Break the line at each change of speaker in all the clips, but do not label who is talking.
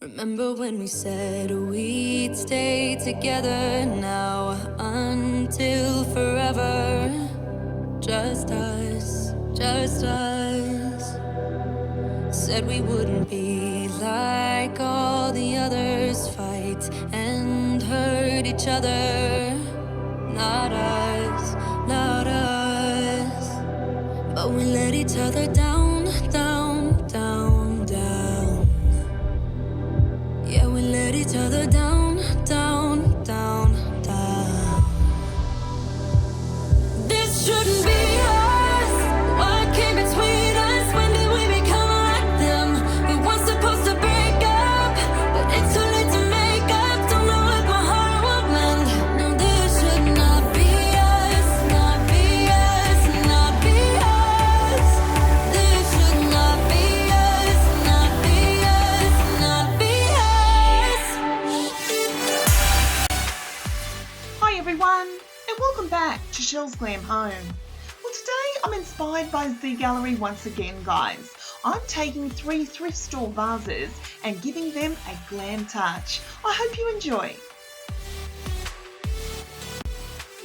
Remember when we said we'd stay together now until forever? Just us, just us. Said we wouldn't be like all the others, fight and hurt each other. Not us, not us. But we let each other down, down, down, down. Yeah, we let each other down, down, down, down. This shouldn't be us. What came between us? When did we become like them? We weren't supposed to break up, but it's too late to make up. Don't know what my heart would mend. No, this should not be us, not be us, not be us. This should not be us, not be us, not be us.
Hi everyone, and welcome back to Chelles Glam Home. Well, today I'm inspired by ZGALLERIE once again, guys. I'm taking 3 thrift store vases and giving them a glam touch. I hope you enjoy.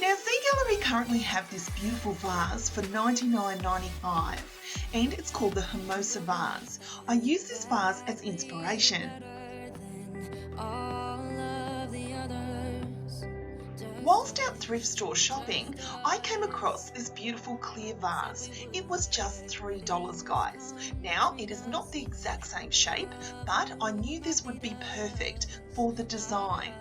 Now, ZGALLERIE currently have this beautiful vase for $99.95, and it's called the Hermosa vase. I use this vase as inspiration. Whilst out thrift store shopping, I came across this beautiful clear vase. It was just $3, guys. Now, it is not the exact same shape, but I knew this would be perfect for the design.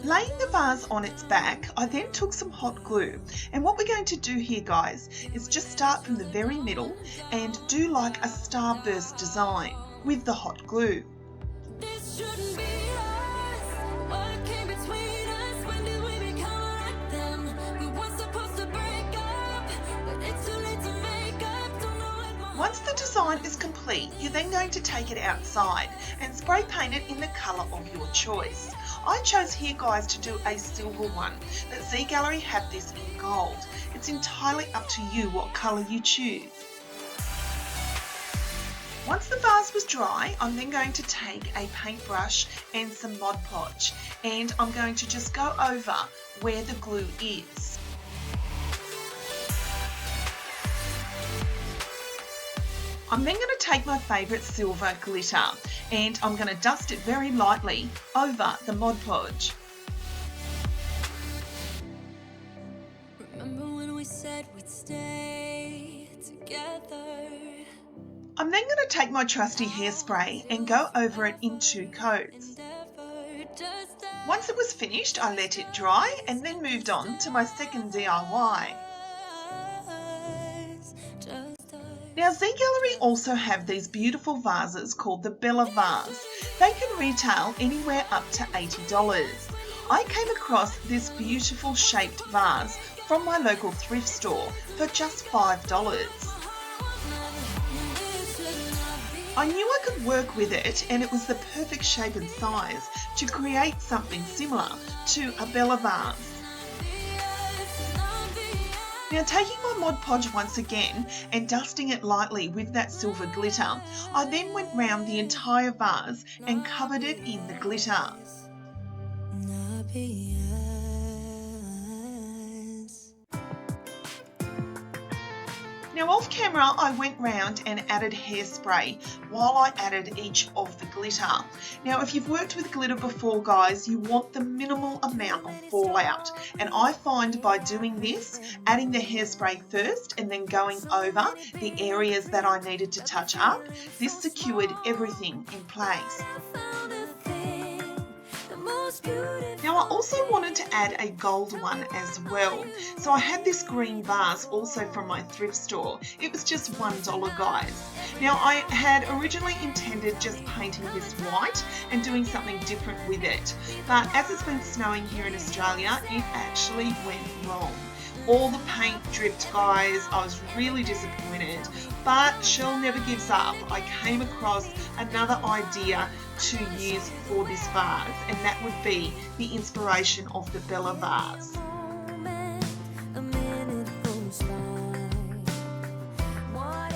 Laying the vase on its back, I then took some hot glue, and what we're going to do here, guys, is just start from the very middle and do like a starburst design with the hot glue.
This shouldn't be us. What came between us? When did we become like them? We weren't supposed to break up, but it's too late to make up. Don't know what my
Once the design is complete, you're then going to take it outside and spray paint it in the colour of your choice. I chose here, guys, to do a silver one, but ZGALLERIE have this in gold. It's entirely up to you what colour you choose. Once the vase was dry, I'm then going to take a paintbrush and some Mod Podge, and I'm going to just go over where the glue is. I'm then going to take my favourite silver glitter, and I'm going to dust it very lightly over the Mod Podge.
Remember when we said we'd stay together?
I'm then going to take my trusty hairspray and go over it in 2 coats. Once it was finished, I let it dry and then moved on to my second DIY. Now, ZGALLERIE also have these beautiful vases called the Bella vase. They can retail anywhere up to $80. I came across this beautiful shaped vase from my local thrift store for just $5. I knew I could work with it, and it was the perfect shape and size to create something similar to a Bella vase. Now, taking my Mod Podge once again and dusting it lightly with that silver glitter, I then went round the entire vase and covered it in the glitter. Now, off camera, I went round and added hairspray while I added each of the glitter. Now, if you've worked with glitter before, guys, you want the minimal amount of fallout. And I find by doing this, adding the hairspray first and then going over the areas that I needed to touch up, this secured everything in place. Now, I also wanted to add a gold one as well. So I had this green vase also from my thrift store. It was just $1, guys. Now, I had originally intended just painting this white and doing something different with it. But as it's been snowing here in Australia, it actually went wrong. All the paint dripped, guys. I was really disappointed, but Chelles never gives up. I came across another idea to use for this vase, and that would be the inspiration of the Bella vase.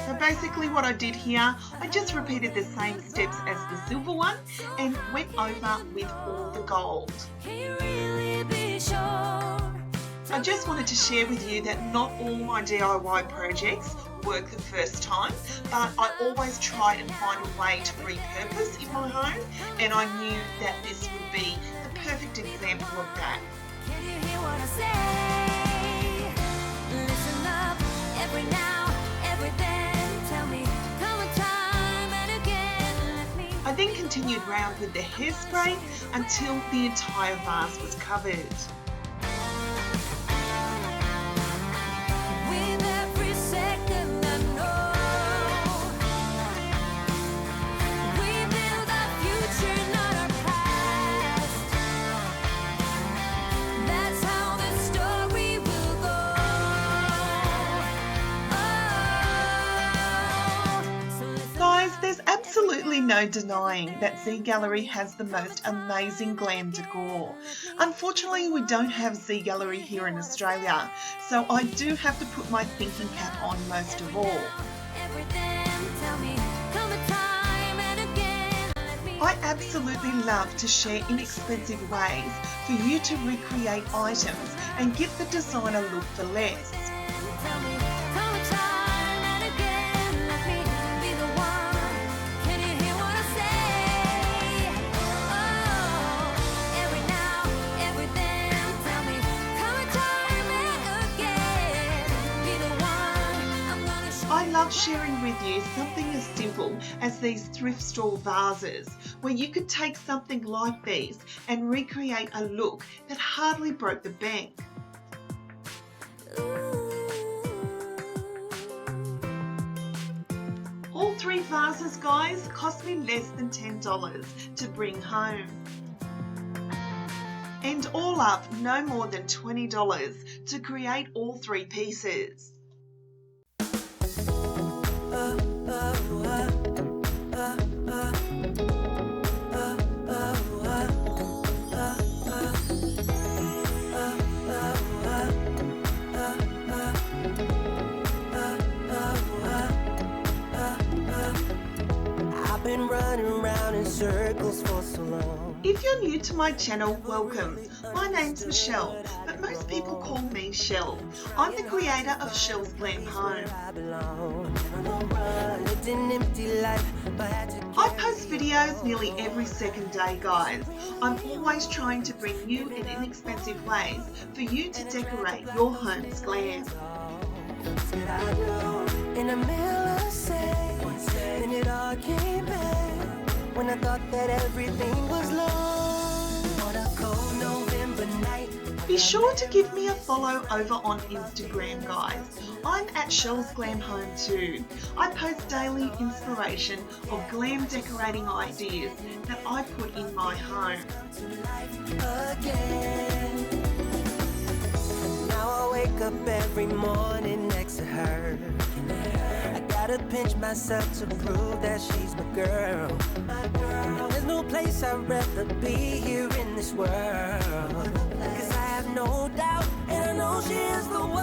So back basically what I did here, I just repeated the same steps as the silver one and went over with all the gold.
Can you really be sure?
I just wanted to share with you that not all my DIY projects work the first time, but I always try and find a way to repurpose in my home, and I knew that this would be the perfect example of that.
Can you hear what I say? Listen up, every now, every then. Tell me, come a time and again. Let me.
I then continued round with the hairspray until the entire vase was covered.
With every second I know, we build our future, not our past. That's how the story will go. Oh, so listen.
Guys, there's absolutely no denying that ZGALLERIE has the most amazing glam decor. Unfortunately, we don't have ZGALLERIE here in Australia, so I do have to put my thinking cap on most of all.
Everything, tell me, come a time and again. Let me.
I absolutely love to share inexpensive ways for you to recreate items and get the designer look for less.
Tell me, come a time and again. Let me be the one. Can you hear what I say? Oh, every now, every then. Tell me, come a time and again. Be the one. I'm gonna show.
I love sharing with you something as simple as these thrift store vases, where you could take something like these and recreate a look that hardly broke the bank. All three vases, guys, cost me less than $10 to bring home. And all up, no more than $20 to create all three pieces.
I've been running around in circles for so long.
If you're new to my channel, welcome. My name's Michelle, but most people call me Chelles. I'm the creator of Chelles Glam Home.
I belong. I lived an empty life, but had to
I post videos nearly every second day, guys. I'm always trying to bring new and inexpensive ways for you to decorate your home's glam.
Said I know in the middle of sand, then it all came back when I thought that everything was lost. On a cold November night.
Be sure to give me a follow over on Instagram, guys. I'm at CHELLESGLAMHOME too. I post daily inspiration of glam decorating ideas that I put in my home.
Again. Now I wake up every morning next to her. I gotta pinch myself to prove that she's my girl. There's no place I'd rather be here in this world. 'Cause I have no doubt, and I know she is the one. I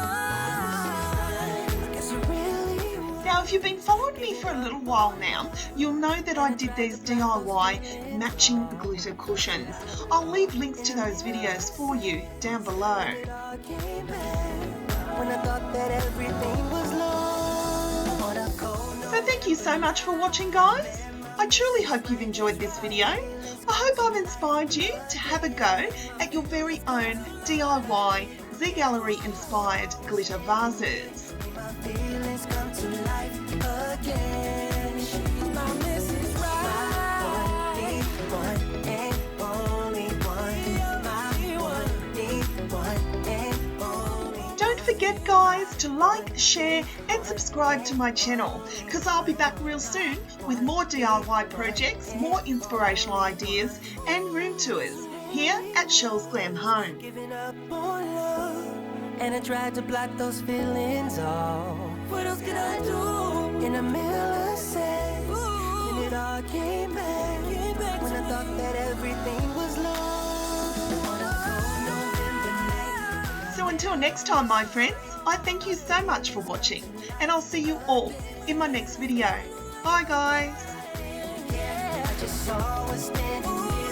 guess you really want.
Now, if you've been following me for a little while now, you'll know that I did these DIY matching glitter cushions. I'll leave links to those videos for you down below.
When I thought that everything was lost. On a cold
So thank you so much for watching, guys. I truly hope you've enjoyed this video. I hope I've inspired you to have a go at your very own DIY ZGALLERIE inspired glitter vases.
my feelings come to life again. She's my Mrs. Right. My one and only one. My one and only.
Don't forget, guys, to like, share and subscribe to my channel, because I'll be back real soon with more DIY projects, more inspirational ideas and room tours here at Chelles Glam Home.
Giving up on love, and I tried to block those feelings off. What else could I do? In the middle of sex, and it all came back when I thought that everything was lost. On a cold November night.
So until next time, my friends, I thank you so much for watching, and I'll see you all in my next video. Bye guys.
I just saw her standing